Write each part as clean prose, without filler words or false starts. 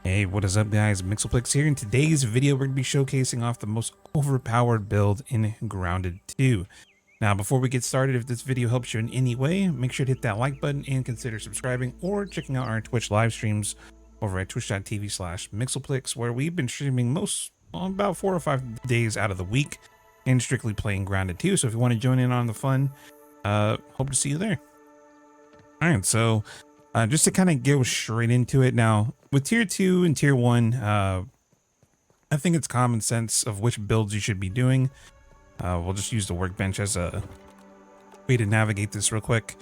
Hey, what is up guys? MixelPlx here. In today's video, we're going to be showcasing off the most overpowered build in Grounded 2. Now, before we get started, if this video helps you in any way, make sure to hit that like button and consider subscribing or checking out our Twitch live streams over at twitch.tv/MixelPlx, where we've been streaming about 4 or 5 days out of the week and strictly playing Grounded 2. So if you want to join in on the fun, hope to see you there. All right, so just to kind of go straight into it now, with tier 2 and tier 1, I think it's common sense of which builds you should be doing. We'll just use the workbench as a way to navigate this real quick.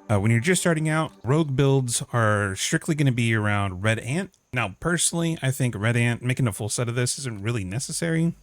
When you're just starting out, rogue builds are strictly going to be around Red Ant. Now, personally, I think Red Ant, making a full set of this isn't really necessary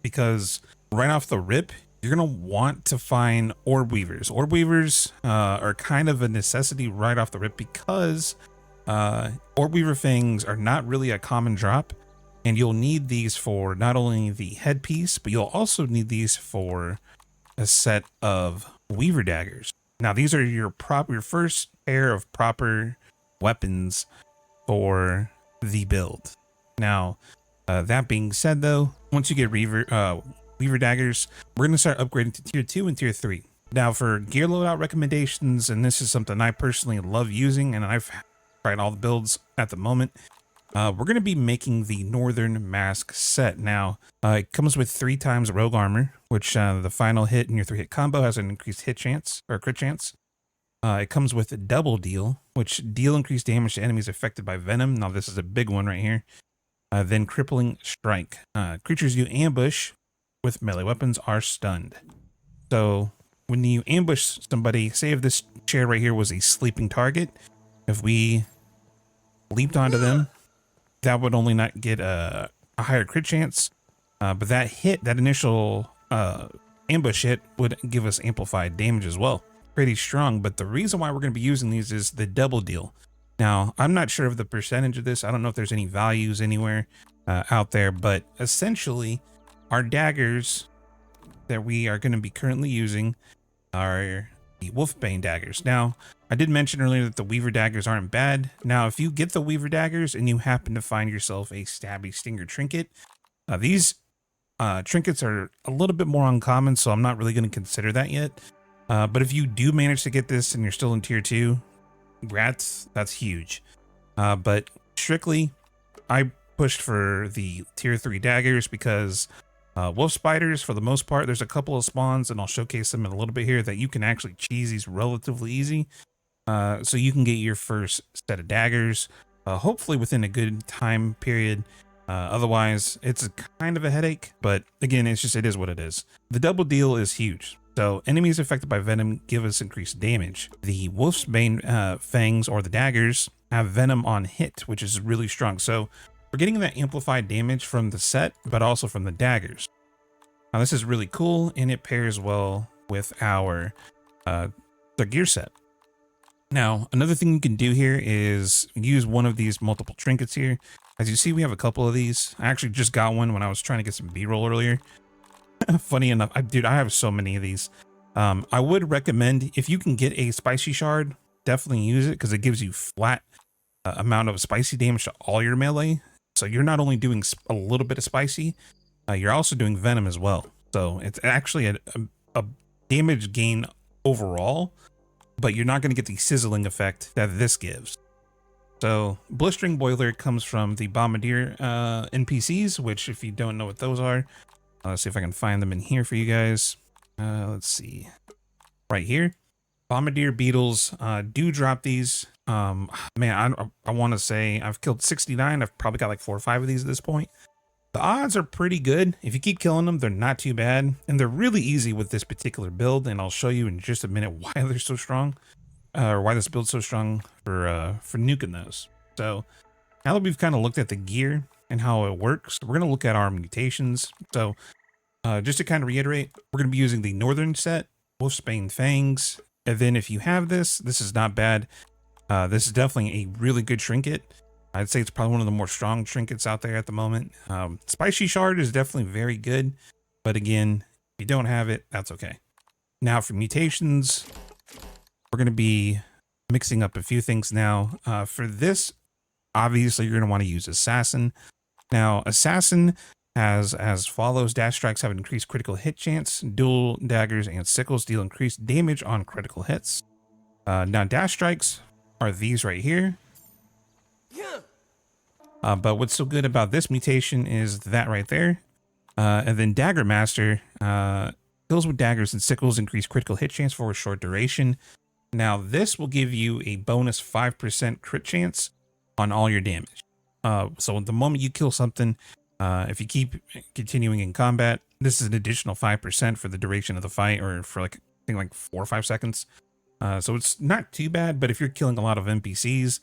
because right off the rip, you're going to want to find orb weavers. Orb weavers are kind of a necessity right off the rip because orb weaver fangs are not really a common drop, and you'll need these for not only the headpiece, but you'll also need these for a set of weaver daggers. Now, these are your first pair of proper weapons for the build. Now, that being said, though, once you get weaver daggers, we're going to start upgrading to tier 2 and tier 3. Now, for gear loadout recommendations, and this is something I personally love using, and I've tried all the builds at the moment, we're going to be making the Northern Mask set. Now, it comes with 3 times rogue armor, which the final hit in your 3-hit combo has an increased hit chance, or crit chance. It comes with a double deal, which deal increased damage to enemies affected by venom. Now, this is a big one right here. Then crippling strike. Creatures you ambush with melee weapons are stunned. So when you ambush somebody, say if this chair right here was a sleeping target, if we leaped onto them, that would only not get a higher crit chance, but that initial ambush hit would give us amplified damage as well. Pretty strong, but the reason why we're going to be using these is the double deal. Now, I'm not sure of the percentage of this. I don't know if there's any values anywhere out there, but essentially our daggers that we are going to be currently using are the Wolfbane daggers. Now, I did mention earlier that the Weaver daggers aren't bad. Now, if you get the Weaver daggers and you happen to find yourself a Stabby Stinger trinket, these trinkets are a little bit more uncommon, so I'm not really going to consider that yet. But if you do manage to get this and you're still in tier 2, congrats, that's huge. But strictly, I pushed for the tier 3 daggers because wolf spiders, for the most part, there's a couple of spawns, and I'll showcase them in a little bit here, that you can actually cheese these relatively easy. So you can get your first set of daggers, hopefully within a good time period. Otherwise, it's kind of a headache, but again, it is what it is. The double deal is huge. So enemies affected by venom give us increased damage. The wolf's bane fangs, or the daggers, have venom on hit, which is really strong. So we're getting that amplified damage from the set, but also from the daggers. Now, this is really cool, and it pairs well with our the gear set. Now, another thing you can do here is use one of these multiple trinkets here. As you see, we have a couple of these. I actually just got one when I was trying to get some B-roll earlier. Funny enough, I have so many of these. I would recommend, if you can get a spicy shard, definitely use it, because it gives you flat amount of spicy damage to all your melee. So you're not only doing a little bit of spicy, you're also doing venom as well. So it's actually a damage gain overall, but you're not going to get the sizzling effect that this gives. So blistering boiler comes from the bombardier NPCs, which, if you don't know what those are, let's see if I can find them in here for you guys. Let's see, right here. Bombardier beetles do drop these. Man, I want to say I've killed 69. I've probably got like 4 or 5 of these at this point. The odds are pretty good. If you keep killing them, they're not too bad, and they're really easy with this particular build. And I'll show you in just a minute why they're so strong, or why this build's so strong for nuking those. So now that we've kind of looked at the gear and how it works, we're gonna look at our mutations. So just to kind of reiterate, we're gonna be using the Northern set, Wolfsbane fangs. And then if you have this is not bad. This is definitely a really good trinket. I'd say it's probably one of the more strong trinkets out there at the moment. Spicy shard is definitely very good, but again, if you don't have it, that's okay. Now for mutations, we're going to be mixing up a few things now. For this, obviously you're going to want to use Assassin. Now, Assassin has as follows: dash strikes have an increased critical hit chance. Dual daggers and sickles deal increased damage on critical hits. Now, dash strikes are these right here. But what's so good about this mutation is that right there. And then Dagger Master, kills with daggers and sickles increase critical hit chance for a short duration. Now, this will give you a bonus 5% crit chance on all your damage. So the moment you kill something, if you keep continuing in combat, this is an additional 5% for the duration of the fight, or for like, I think like 4 or 5 seconds. So it's not too bad, but if you're killing a lot of NPCs,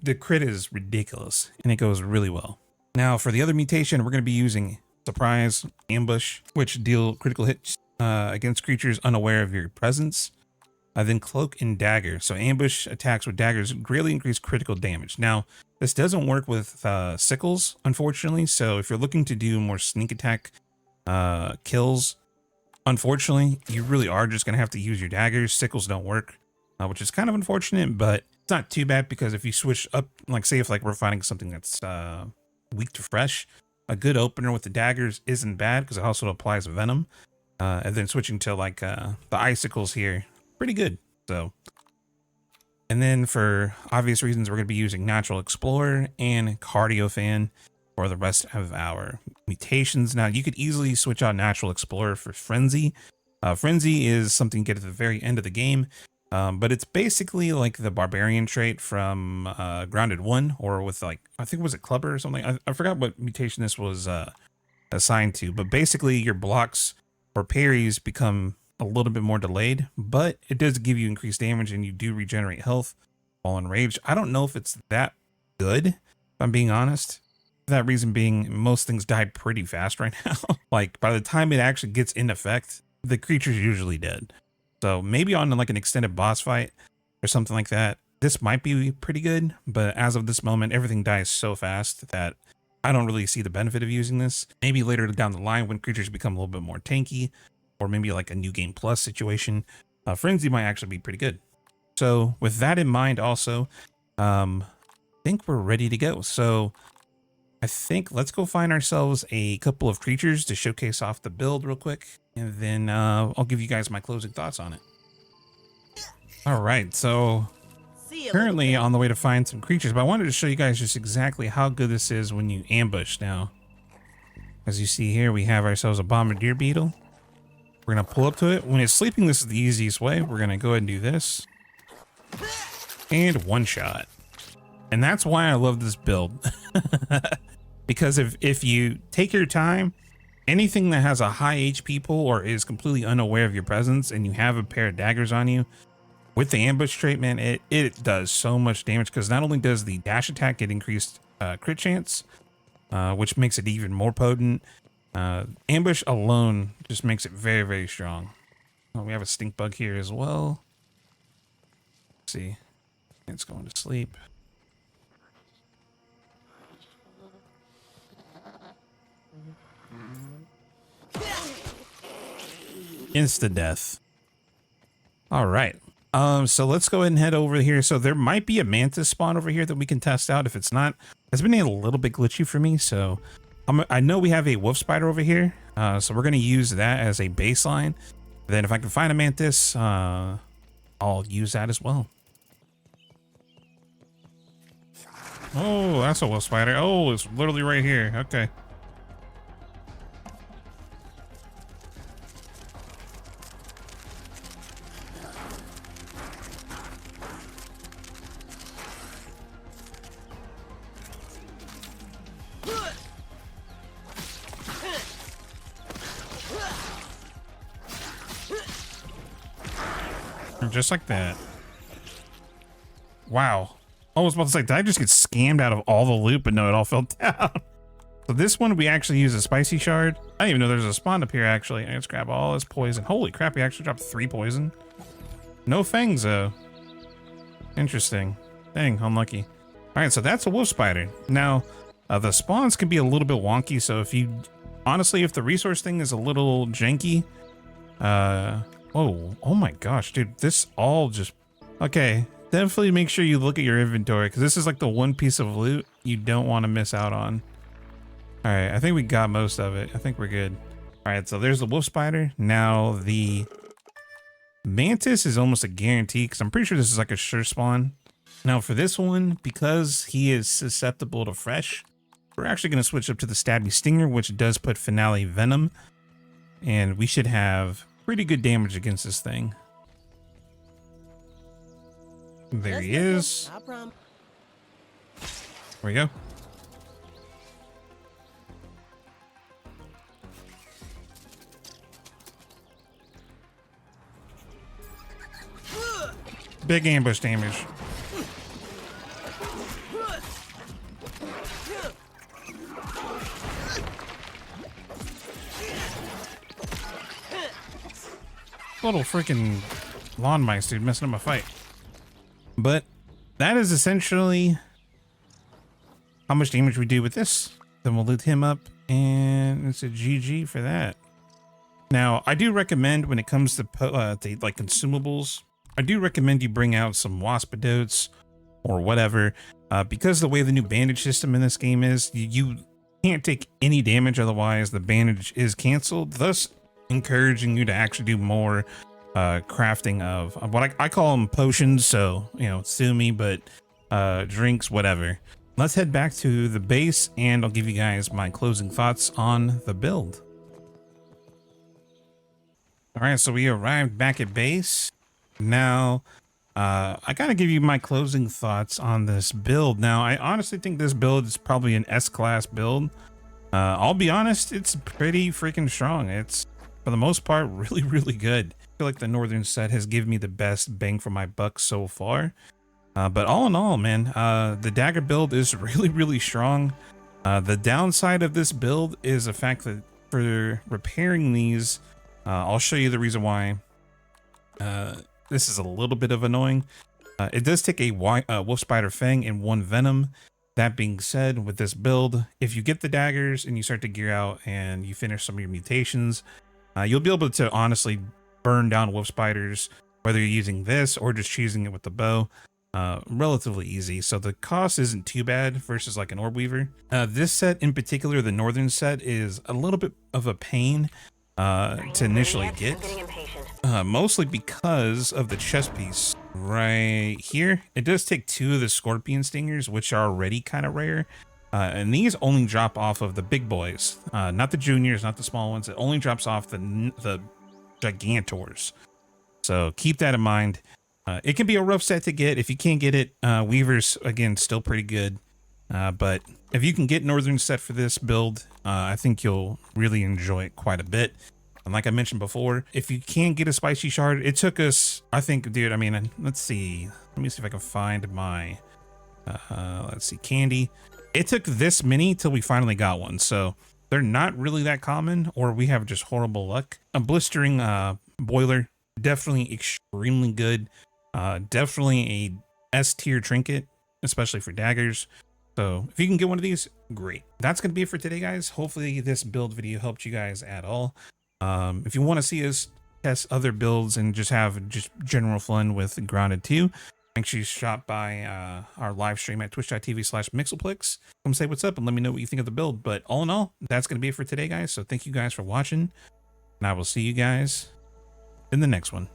the crit is ridiculous and it goes really well. Now for the other mutation, we're going to be using Surprise, Ambush, which deal critical hits against creatures unaware of your presence. Then Cloak and Dagger. So ambush attacks with daggers greatly increase critical damage. Now, this doesn't work with sickles, unfortunately. So if you're looking to do more sneak attack kills, unfortunately, you really are just going to have to use your daggers. Sickles don't work, which is kind of unfortunate, but it's not too bad, because if you switch up, like say if like we're fighting something that's weak to fresh, a good opener with the daggers isn't bad, because it also applies venom. And then switching to like the icicles here, pretty good. So, and then for obvious reasons, we're going to be using Natural Explorer and Cardio Fan for the rest of our mutations. Now, you could easily switch out Natural Explorer for Frenzy. Frenzy is something you get at the very end of the game, but it's basically like the Barbarian trait from Grounded 1, or with like, I think was it Clubber or something? I forgot what mutation this was assigned to, but basically your blocks or parries become a little bit more delayed, but it does give you increased damage and you do regenerate health while enraged. I don't know if it's that good, if I'm being honest. That reason being, most things die pretty fast right now. Like by the time it actually gets in effect, the creature's usually dead. So maybe on like an extended boss fight or something like that, this might be pretty good. But as of this moment, everything dies so fast that I don't really see the benefit of using this. Maybe later down the line when creatures become a little bit more tanky, or maybe like a new game plus situation, Frenzy might actually be pretty good. So with that in mind also, I think we're ready to go. So I think let's go find ourselves a couple of creatures to showcase off the build real quick, and then I'll give you guys my closing thoughts on it. All right, so currently on the way to find some creatures, but I wanted to show you guys just exactly how good this is when you ambush. Now, as you see here, we have ourselves a Bombardier Beetle. We're going to pull up to it. When it's sleeping, this is the easiest way. We're going to go ahead and do this. And one shot. And that's why I love this build. Because if you take your time, anything that has a high HP pool or is completely unaware of your presence, and you have a pair of daggers on you, with the ambush trait, man, it does so much damage, because not only does the dash attack get increased crit chance, which makes it even more potent, ambush alone just makes it very, very strong. Oh, we have a stink bug here as well. Let's see, it's going to sleep. Insta death. All right. So let's go ahead and head over here. So there might be a mantis spawn over here that we can test out. If it's not, it's been a little bit glitchy for me. So I know we have a wolf spider over here. So we're going to use that as a baseline. Then if I can find a mantis, I'll use that as well. Oh, that's a wolf spider. Oh, it's literally right here. Okay. Just like that. Wow. I was about to say, did I just get scammed out of all the loot? But no, it all fell down. So this one, we actually use a spicy shard. I didn't even know there's a spawn up here, actually. Let's grab all this poison. Holy crap, we actually dropped 3 poison. No fangs, though. Interesting. Dang, unlucky. All right, so that's a wolf spider. Now, the spawns can be a little bit wonky. So if you, honestly, if the resource thing is a little janky, oh my gosh, dude, this all just, okay. definitely make sure you look at your inventory, because this is like the one piece of loot you don't want to miss out on. All right, I think we got most of it. I think we're good. All right, so there's the wolf spider. Now the mantis is almost a guarantee, because I'm pretty sure this is like a sure spawn. Now for this one, because he is susceptible to fresh, we're actually going to switch up to the stabby stinger, which does put finale venom, and we should have pretty good damage against this thing. There he is. There we go. Big ambush damage. Little freaking lawn mice, dude, messing up my fight. But that is essentially how much damage we do with this. Then we'll loot him up, and it's a GG for that. Now, I do recommend when it comes to like consumables, I do recommend you bring out some waspidotes or whatever, because the way the new bandage system in this game is, you can't take any damage, otherwise the bandage is canceled, thus encouraging you to actually do more crafting of what I call them potions, so you know, sue me, but drinks, whatever. Let's head back to the base and I'll give you guys my closing thoughts on the build. All right, so we arrived back at base. Now I gotta give you my closing thoughts on this build. Now I honestly think this build is probably an S-class build. I'll be honest, it's pretty freaking strong. It's, for the most part, really good. I feel like the northern set has given me the best bang for my buck so far. But all in all, man, the dagger build is really strong. The downside of this build is the fact that for repairing these, I'll show you the reason why this is a little bit of annoying. It does take a wolf spider fang and 1 venom. That being said, with this build, if you get the daggers and you start to gear out and you finish some of your mutations, you'll be able to honestly burn down wolf spiders, whether you're using this or just choosing it with the bow. Relatively easy, so the cost isn't too bad versus like an orb weaver. This set in particular, the northern set, is a little bit of a pain to initially get, mostly because of the chest piece right here. It does take 2 of the scorpion stingers, which are already kind of rare, and these only drop off of the big boys, not the juniors, not the small ones. It only drops off the gigantors, so keep that in mind. It can be a rough set to get. If you can't get it, weavers, again, still pretty good, but if you can get northern set for this build, I think you'll really enjoy it quite a bit. And like I mentioned before, if you can't get a spicy shard, it took us, I think, dude, I mean, let's see, let me see if I can find my let's see, candy. It took this many till we finally got one, so they're not really that common, or we have just horrible luck. A blistering boiler, definitely extremely good. Definitely a S tier trinket, especially for daggers. So if you can get one of these, great. That's going to be it for today, guys. Hopefully this build video helped you guys at all. If you want to see us test other builds and just have general fun with Grounded 2, make sure you stop by our live stream at twitch.tv/MixelPlx. Come say what's up and let me know what you think of the build. But all in all, that's going to be it for today, guys. So thank you guys for watching, and I will see you guys in the next one.